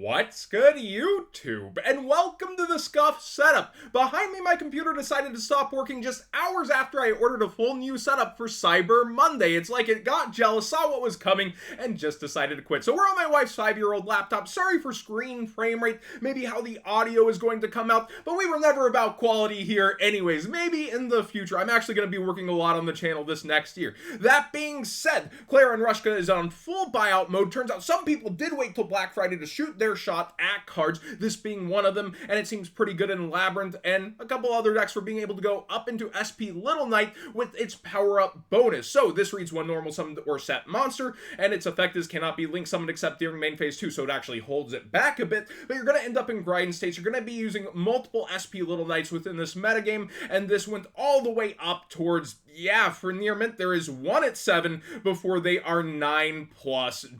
What's good, YouTube? And welcome to the Sutff setup. Behind me, my computer decided to stop working just hours after I ordered a full new setup for Cyber Monday. It's like it got jealous, saw what was coming, and just decided to quit. So we're on my wife's 5-year-old laptop. Sorry for screen frame rate, maybe how the audio is going to come out, but we were never about quality here anyways. Maybe in the future. I'm actually going to be working a lot on the channel this next year. That being said, Claire and Rushka is on full buyout mode. Turns out some people did wait till Black Friday to shoot their shot at cards, this being one of them, and it seems pretty good in Labyrinth and a couple other decks for being able to go up into SP Little Knight with its power-up bonus. So this reads one normal summoned or set monster, and its effect is cannot be link summoned except during main phase 2, so it actually holds it back a bit, but you're going to end up in grind states. You're going to be using multiple SP Little Knights within this metagame, and this went all the way up towards, yeah, for near mint, there is one at 7 before they are $9+.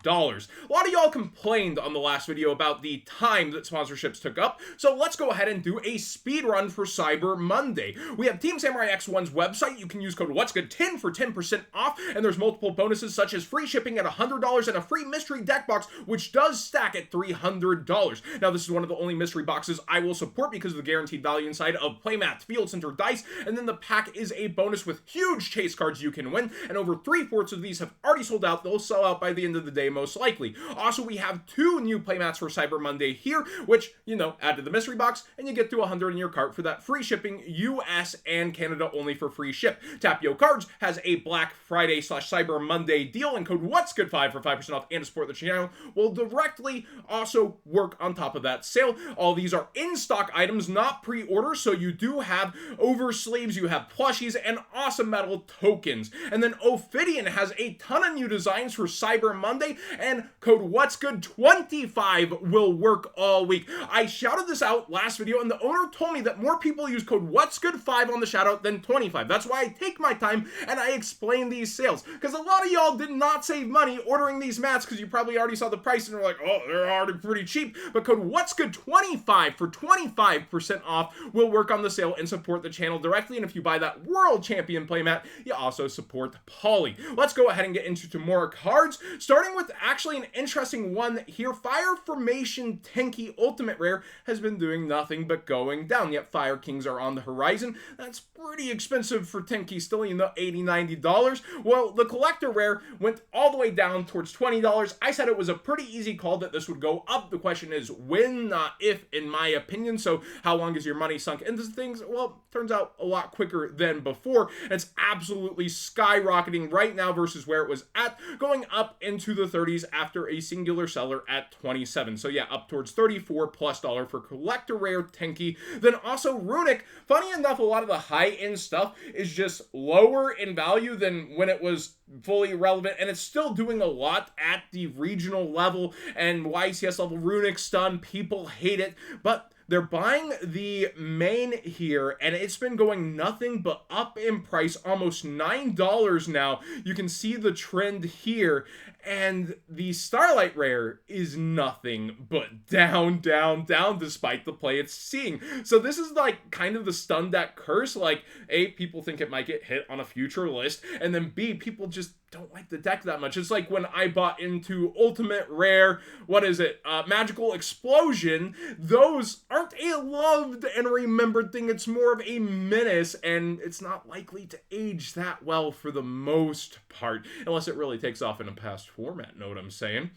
A lot of y'all complained on the last video about the time that sponsorships took up, so let's go ahead and do a speed run for Cyber Monday. We have Team Samurai X1's website. You can use code What'sGood10 for 10% off, and there's multiple bonuses such as free shipping at $100 and a free mystery deck box, which does stack at $300. Now, this is one of the only mystery boxes I will support because of the guaranteed value inside of playmats, field center, dice, and then the pack is a bonus with huge chase cards you can win, and over 3/4 of these have already sold out. They'll sell out by the end of the day, most likely. Also, we have 2 new playmats for Cyber Monday here, which, you know, add to the mystery box, and you get to 100 in your cart for that free shipping, US and Canada only for free ship. Tapio Cards has a Black Friday / Cyber Monday deal, and code What'sGood5 for 5% off and to support the channel will directly also work on top of that sale. All these are in-stock items, not pre-order, so you do have oversleeves, you have plushies, and awesome metal tokens. And then Ophidian has a ton of new designs for Cyber Monday, and code What'sGood25 will work all week. I shouted this out last video, and the owner told me that more people use code What'sGood5 on the shoutout than 25. That's why I take my time and I explain these sales, because a lot of y'all did not save money ordering these mats because you probably already saw the price and were like, oh, they're already pretty cheap. But code What'sGood25 for 25% off will work on the sale and support the channel directly. And if you buy that World Champion playmat, you also support Poly. Let's go ahead and get into more cards, starting with actually an interesting one here. Fire Formation Tenki Ultimate Rare has been doing nothing but going down, yet Fire Kings are on the horizon. That's pretty expensive for Tenki, still in the $80, $90. Well, the Collector Rare went all the way down towards $20. I said it was a pretty easy call that this would go up. The question is when, not if, in my opinion. So how long is your money sunk into things? Well, turns out a lot quicker than before. And it's absolutely skyrocketing right now versus where it was at, going up into the 30s after a singular seller at 27. So yeah, up towards $34+ for Collector Rare Tenki. Then also Runic. Funny enough, a lot of the high-end stuff is just lower in value than when it was fully relevant, and it's still doing a lot at the regional level and YCS level. Runic Stun, people hate it, but they're buying the main here, and it's been going nothing but up in price, almost $9 now. You can see the trend here, and the Starlight Rare is nothing but down, down, down, despite the play it's seeing. So this is like kind of the stun deck curse. Like, A, people think it might get hit on a future list, and then B, people just don't like the deck that much. It's like when I bought into Ultimate Rare, what is it, Magical Explosion. Those aren't a loved and remembered thing. It's more of a menace, and it's not likely to age that well for the most part, unless it really takes off in a past format, know what I'm saying?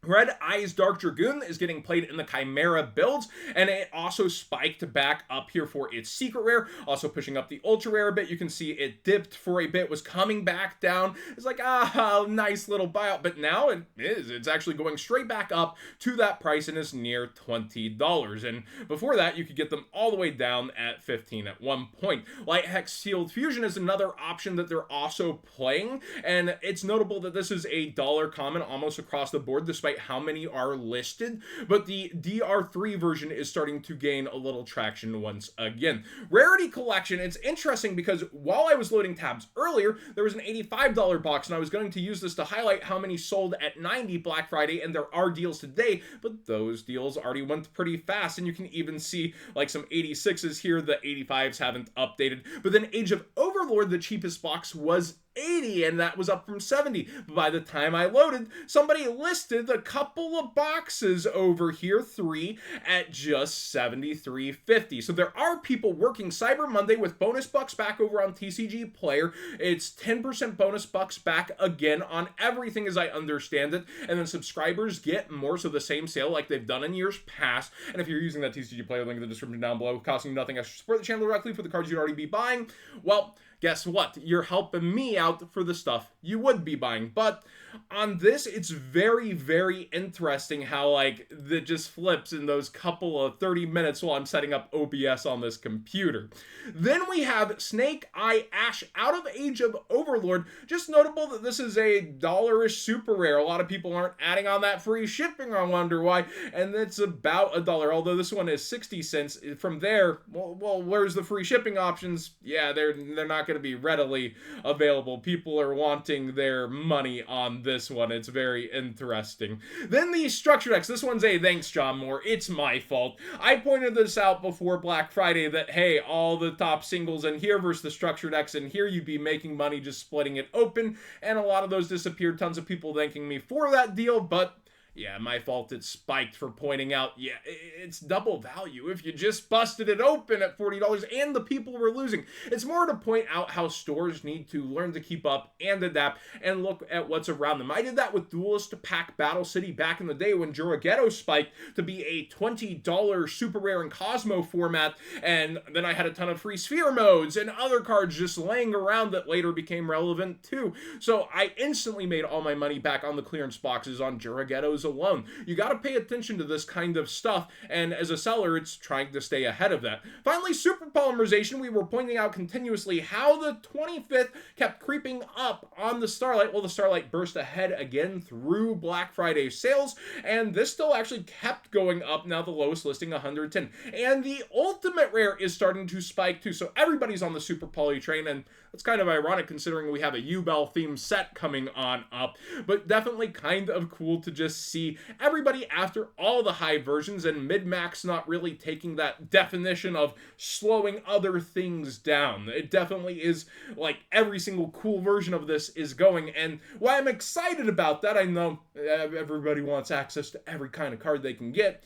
Red Eyes Dark Dragoon is getting played in the Chimera builds, and it also spiked back up here for its secret rare, also pushing up the ultra rare a bit. You can see it dipped for a bit, was coming back down. It's like, nice little buyout, but now it's actually going straight back up to that price and is near $20. And before that, you could get them all the way down at 15 at one point. Light Hex Sealed Fusion is another option that they're also playing, and it's notable that this is a dollar common almost across the board, despite how many are listed, but the DR3 version is starting to gain a little traction once again. Rarity Collection, it's interesting because while I was loading tabs earlier, there was an $85 box, and I was going to use this to highlight how many sold at 90 Black Friday, and there are deals today, but those deals already went pretty fast, and you can even see like some 86s here. The 85s haven't updated, but then Age of Overlord, the cheapest box, was $80, and that was up from $70. But by the time I loaded, somebody listed a couple of boxes over here, 3, at just $73.50. So there are people working Cyber Monday with bonus bucks back over on TCG Player. It's 10% bonus bucks back again on everything as I understand it, and then subscribers get more, so the same sale like they've done in years past. And if you're using that TCG Player link in the description down below, costing you nothing extra, support the channel directly for the cards you'd already be buying, well, guess what? You're helping me out for the stuff you would be buying. But on this, it's very, very interesting how, like, that just flips in those couple of 30 minutes while I'm setting up OBS on this computer. Then we have Snake Eye Ash out of Age of Overlord. Just notable that this is a $1-ish super rare. A lot of people aren't adding on that free shipping, I wonder why. And it's about $1, although this one is 60 cents. From there, well, where's the free shipping options? Yeah, they're not going to be readily available. People are wanting their money on this one. It's very interesting. Then the structure decks. This one's a thanks, John Moore. It's my fault. I pointed this out before Black Friday that, hey, all the top singles in here versus the structure decks in here, you'd be making money just splitting it open, and a lot of those disappeared. Tons of people thanking me for that deal, but yeah, my fault. It spiked for pointing out, yeah, it's double value if you just busted it open at $40 and the people were losing. It's more to point out how stores need to learn to keep up and adapt and look at what's around them. I did that with Duelist Pack Battle City back in the day when Juragetto spiked to be a $20 super rare and Cosmo format, and then I had a ton of free Sphere modes and other cards just laying around that later became relevant too. So I instantly made all my money back on the clearance boxes on Juragetto's alone. You got to pay attention to this kind of stuff, and as a seller, it's trying to stay ahead of that. Finally, super polymerization. We were pointing out continuously how the 25th kept creeping up on the Starlight. Well, the Starlight burst ahead again through Black Friday sales, and this still actually kept going up. Now the lowest listing 110, and the ultimate rare is starting to spike too. So everybody's on the super poly train, and that's kind of ironic considering we have a U-Bell themed set coming on up, but definitely kind of cool to just see everybody after all the high versions, and mid-max not really taking that definition of slowing other things down. It definitely is like every single cool version of this is going, and why I'm excited about that, I know everybody wants access to every kind of card they can get.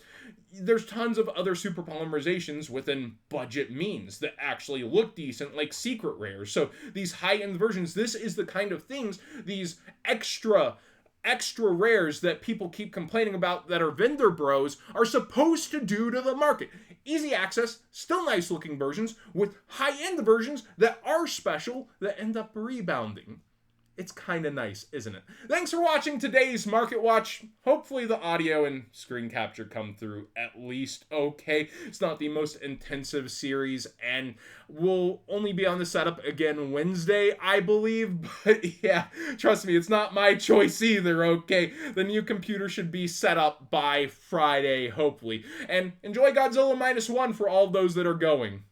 There's tons of other super polymerizations within budget means that actually look decent, like secret rares. So these high-end versions, this is the kind of things, these extra rares that people keep complaining about that are vendor bros are supposed to do to the market. Easy access, still nice looking versions with high-end versions that are special that end up rebounding. It's kind of nice, isn't it? Thanks for watching today's Market Watch. Hopefully the audio and screen capture come through at least okay. It's not the most intensive series, and we'll only be on the setup again Wednesday, I believe. But yeah, trust me, it's not my choice either, okay? The new computer should be set up by Friday, hopefully. And enjoy Godzilla -1 for all those that are going.